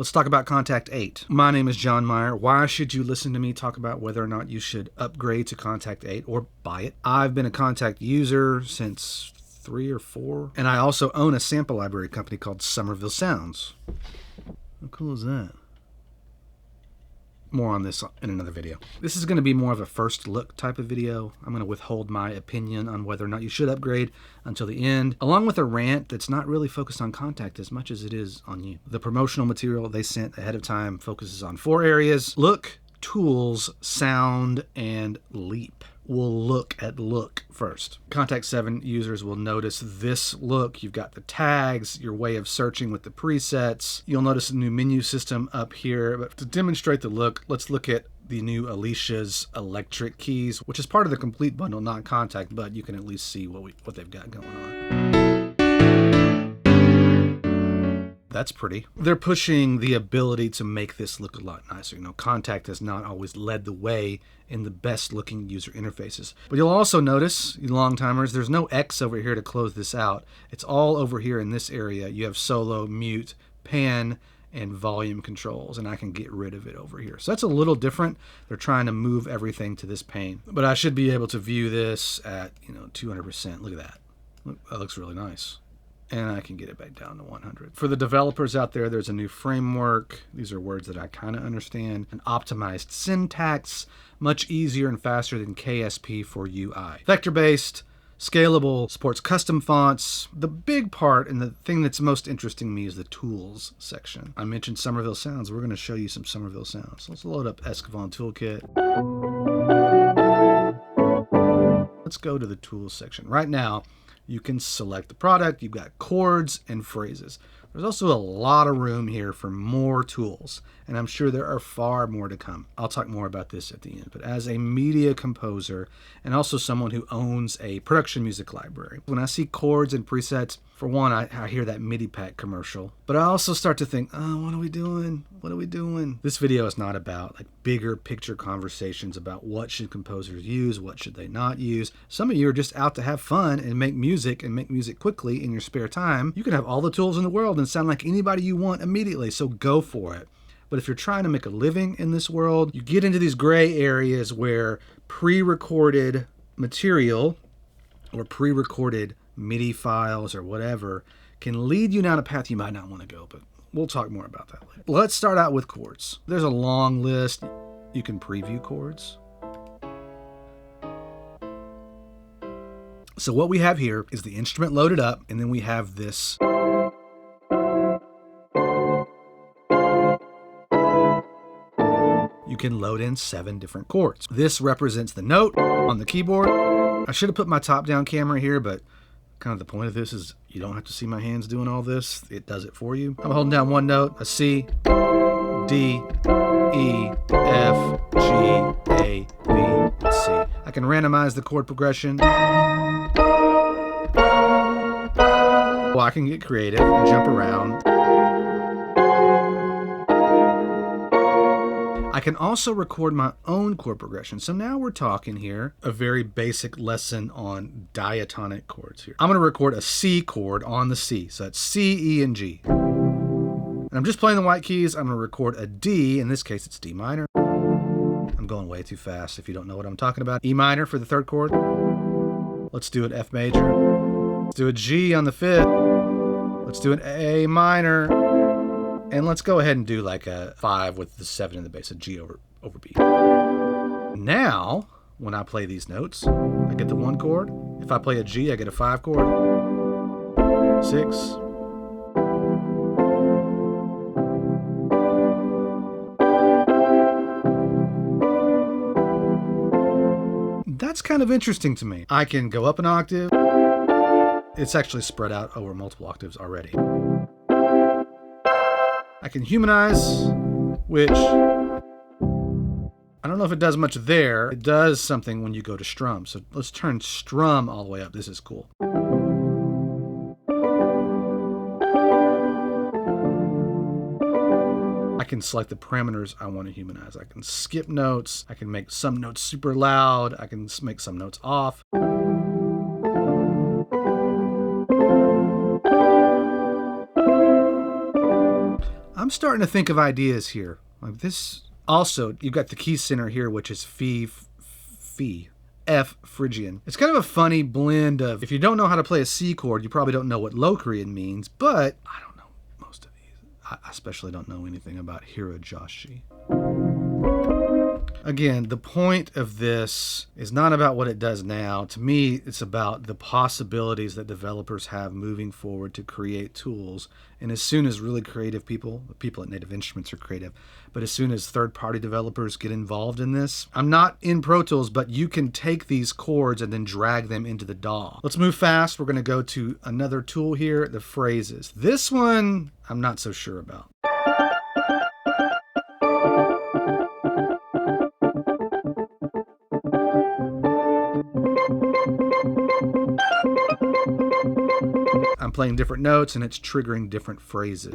Let's talk about Kontakt 8. My name is John Meyer. Why should you listen to me talk about whether or not you should upgrade to Kontakt 8 or buy it? I've been a Kontakt user since 3 or 4, and I also own a sample library company called Somerville Sounds. How cool is that? More on this in another video. This is going to be more of a first look type of video. I'm going to withhold my opinion on whether or not you should upgrade until the end, along with a rant that's not really focused on Kontakt as much as it is on you. The promotional material they sent ahead of time focuses on 4 areas: look, tools, sound, and leap. We'll look at look first. Kontakt 7 users will notice this look. You've got the tags, your way of searching with the presets. You'll notice a new menu system up here. But to demonstrate the look, let's look at the new Alicia's electric keys, which is part of the complete bundle, not Kontakt, but you can at least see what they've got going on. That's pretty. They're pushing the ability to make this look a lot nicer. You know, Kontakt has not always led the way in the best looking user interfaces. But you'll also notice, you long timers, there's no X over here to close this out. It's all over here in this area. You have solo, mute, pan, and volume controls, and I can get rid of it over here. So that's a little different. They're trying to move everything to this pane. But I should be able to view this at, 200%. Look at that. That looks really nice. And I can get it back down to 100. For the developers out there, there's a new framework. These are words that I kind of understand. An optimized syntax, much easier and faster than KSP for UI. Vector-based, scalable, supports custom fonts. The big part and the thing that's most interesting to me is the tools section. I mentioned Somerville Sounds. We're going to show you some Somerville Sounds. Let's load up Escavon Toolkit. Let's go to the tools section. Right now, you can select the product. You've got chords and phrases. There's also a lot of room here for more tools, and I'm sure there are far more to come. I'll talk more about this at the end. But as a media composer and also someone who owns a production music library, when I see chords and presets, for one, I hear that MIDI pack commercial, but I also start to think, oh, what are we doing? What are we doing? This video is not about bigger picture conversations about what should composers use, what should they not use. Some of you are just out to have fun and make music quickly in your spare time. You can have all the tools in the world and sound like anybody you want immediately, so go for it. But if you're trying to make a living in this world, you get into these gray areas where pre-recorded material or pre-recorded MIDI files or whatever can lead you down a path you might not want to go, but we'll talk more about that later. Let's start out with chords. There's a long list. You can preview chords. So what we have here is the instrument loaded up, and then we have this you can load in 7 different chords. This represents the note on the keyboard. I should have put my top-down camera here, but kind of the point of this is you don't have to see my hands doing all this. It does it for you. I'm holding down one note, a C, D, E, F, G, A, B, and C. I can randomize the chord progression. Well, I can get creative and jump around. I can also record my own chord progression. So now we're talking here a very basic lesson on diatonic chords here. I'm going to record a C chord on the C. So that's C, E, and G. And I'm just playing the white keys. I'm going to record a D. In this case, it's D minor. I'm going way too fast if you don't know what I'm talking about. E minor for the 3rd chord. Let's do an F major. Let's do a G on the 5th. Let's do an A minor. And let's go ahead and do like a 5 with the 7 in the bass, a G over B. Now, when I play these notes, I get the 1 chord. If I play a G, I get a 5 chord. 6. That's kind of interesting to me. I can go up an octave. It's actually spread out over multiple octaves already. I can humanize, which I don't know if it does much there. It does something when you go to strum. So let's turn strum all the way up. This is cool. I can select the parameters I want to humanize. I can skip notes. I can make some notes super loud. I can make some notes off. I'm I'm starting to think of ideas here. Like this. Also, you've got the key center here, which is F Phrygian. It's kind of a funny blend of, if you don't know how to play a C chord, you probably don't know what Locrian means, but I don't know most of these. I especially don't know anything about Hirajoshi. Again, the point of this is not about what it does now. To me, it's about the possibilities that developers have moving forward to create tools. And as soon as really creative people, the people at Native Instruments are creative, but as soon as third-party developers get involved in this, I'm not in Pro Tools, but you can take these chords and then drag them into the DAW. Let's move fast. We're going to go to another tool here, the phrases. This one, I'm not so sure about. I'm playing different notes and it's triggering different phrases.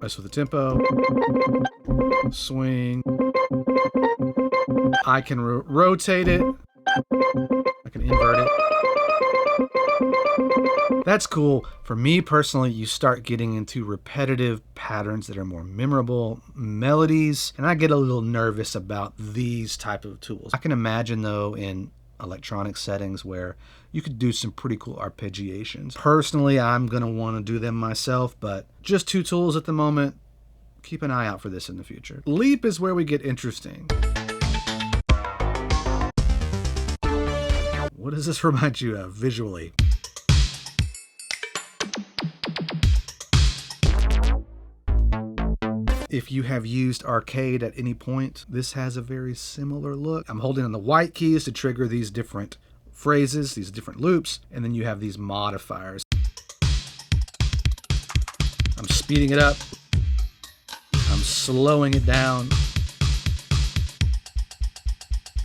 Mess with the tempo, swing. I can rotate it. I can invert it. That's cool. For me personally, you start getting into repetitive patterns that are more memorable, melodies, and I get a little nervous about these type of tools. I can imagine though in electronic settings where you could do some pretty cool arpeggiations. Personally, I'm going to want to do them myself, but just two tools at the moment. Keep an eye out for this in the future. Leap is where we get interesting. What does this remind you of visually? If you have used Arcade at any point, this has a very similar look. I'm holding on the white keys to trigger these different phrases, these different loops, and then you have these modifiers. I'm speeding it up. I'm slowing it down.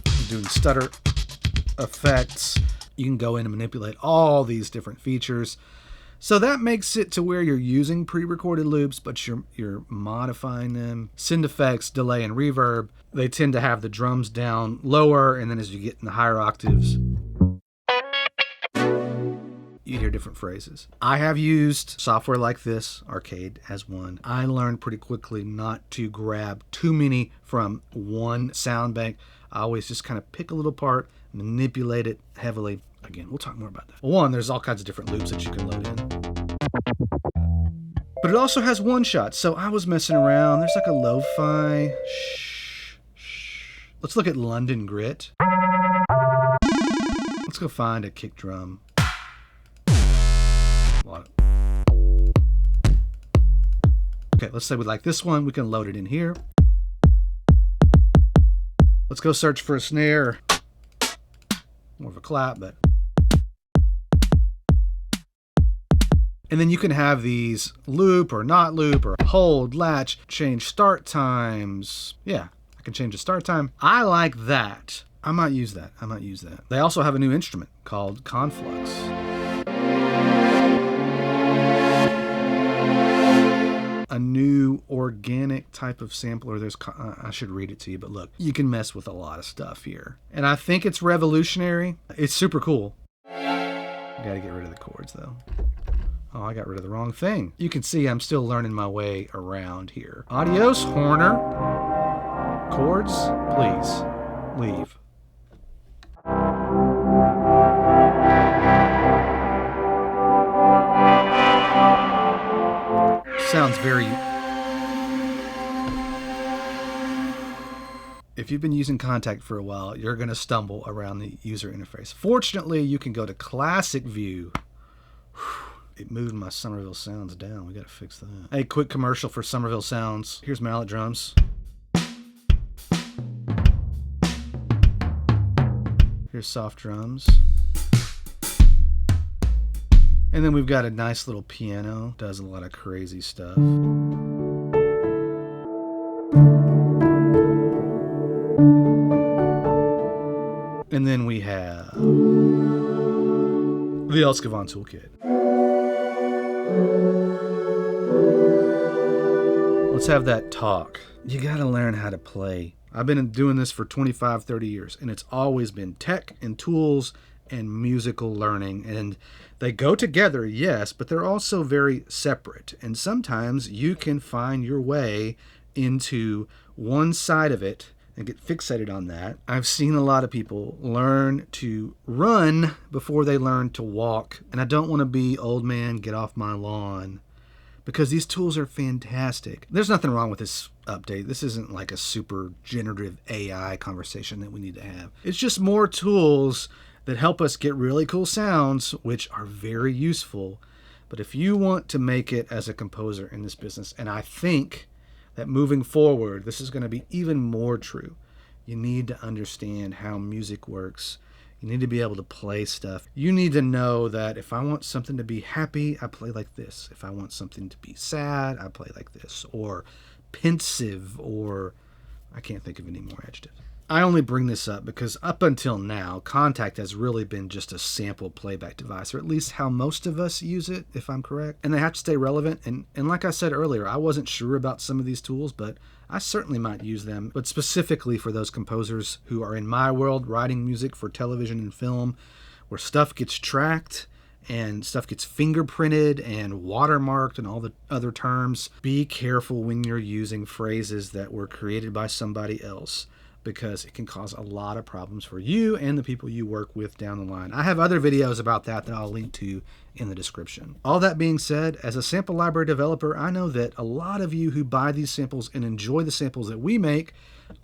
I'm doing stutter effects. You can go in and manipulate all these different features. So that makes it to where you're using pre-recorded loops, but you're modifying them. Send effects, delay, and reverb. They tend to have the drums down lower, and then as you get in the higher octaves, you hear different phrases. I have used software like this, Arcade as one. I learned pretty quickly not to grab too many from one sound bank. I always just kind of pick a little part, manipulate it heavily. Again, we'll talk more about that. One, there's all kinds of different loops that you can load in. But it also has one shot. So I was messing around. There's like a lo-fi. Let's look at London Grit. Let's go find a kick drum. Okay, let's say we like this one. We can load it in here. Let's go search for a snare. More of a clap, but... And then you can have these loop or not loop or hold, latch, change start times. Yeah, I can change the start time. I like that. I might use that. They also have a new instrument called Conflux. A new organic type of sampler. I should read it to you, but look, you can mess with a lot of stuff here. And I think it's revolutionary. It's super cool. Gotta get rid of the chords though. Oh, I got rid of the wrong thing. You can see I'm still learning my way around here. Adios, Horner. Chords, please, leave. Sounds very... If you've been using Kontakt for a while, you're going to stumble around the user interface. Fortunately, you can go to classic view. It moved my Somerville Sounds down. We got to fix that. Hey, quick commercial for Somerville Sounds. Here's mallet drums. Here's soft drums. And then we've got a nice little piano. Does a lot of crazy stuff. And then we have the Elskavon Toolkit. Let's have that talk. You gotta learn how to play. I've been doing this for 25, 30 years, and it's always been tech and tools and musical learning. And they go together, yes, but they're also very separate. And sometimes you can find your way into one side of it and get fixated on that. I've seen a lot of people learn to run before they learn to walk. And I don't want to be old man, get off my lawn, because these tools are fantastic. There's nothing wrong with this update. This isn't like a super generative AI conversation that we need to have. It's just more tools that help us get really cool sounds, which are very useful. But if you want to make it as a composer in this business, and I think that moving forward, this is going to be even more true, you need to understand how music works. You need to be able to play stuff. You need to know that if I want something to be happy, I play like this. If I want something to be sad, I play like this. Or pensive, or I can't think of any more adjectives. I only bring this up because up until now, Kontakt has really been just a sample playback device, or at least how most of us use it, if I'm correct. And they have to stay relevant. And like I said earlier, I wasn't sure about some of these tools, but I certainly might use them. But specifically for those composers who are in my world, writing music for television and film, where stuff gets tracked and stuff gets fingerprinted and watermarked and all the other terms, be careful when you're using phrases that were created by somebody else, because it can cause a lot of problems for you and the people you work with down the line. I have other videos about that I'll link to in the description. All that being said, as a sample library developer, I know that a lot of you who buy these samples and enjoy the samples that we make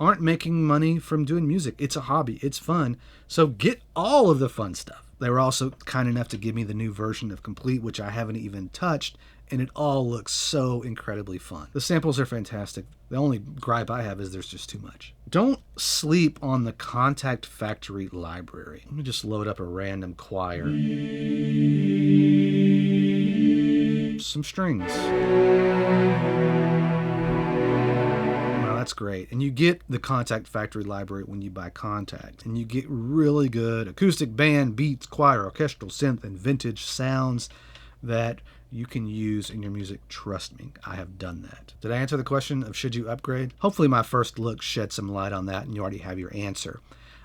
aren't making money from doing music. It's a hobby. It's fun. So get all of the fun stuff. They were also kind enough to give me the new version of Complete, which I haven't even touched, and it all looks so incredibly fun. The samples are fantastic. The only gripe I have is there's just too much. Don't sleep on the Kontakt Factory library. Let me just load up a random choir. Some strings. Wow, that's great. And you get the Kontakt Factory library when you buy Kontakt. And you get really good acoustic band, beats, choir, orchestral, synth, and vintage sounds that you can use in your music. Trust me, I have done that. Did I answer the question of should you upgrade? Hopefully my first look shed some light on that and you already have your answer.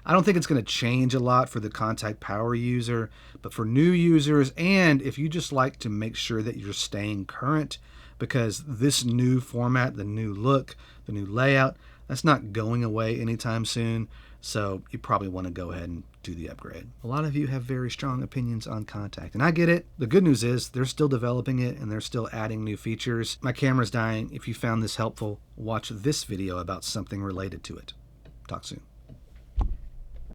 I don't think it's going to change a lot for the Kontakt Power user, but for new users, and if you just like to make sure that you're staying current, because this new format, the new look, the new layout, that's not going away anytime soon. So you probably want to go ahead and do the upgrade. A lot of you have very strong opinions on Kontakt, and I get it. The good news is they're still developing it and they're still adding new features. My camera's dying. If you found this helpful, watch this video about something related to it. Talk soon.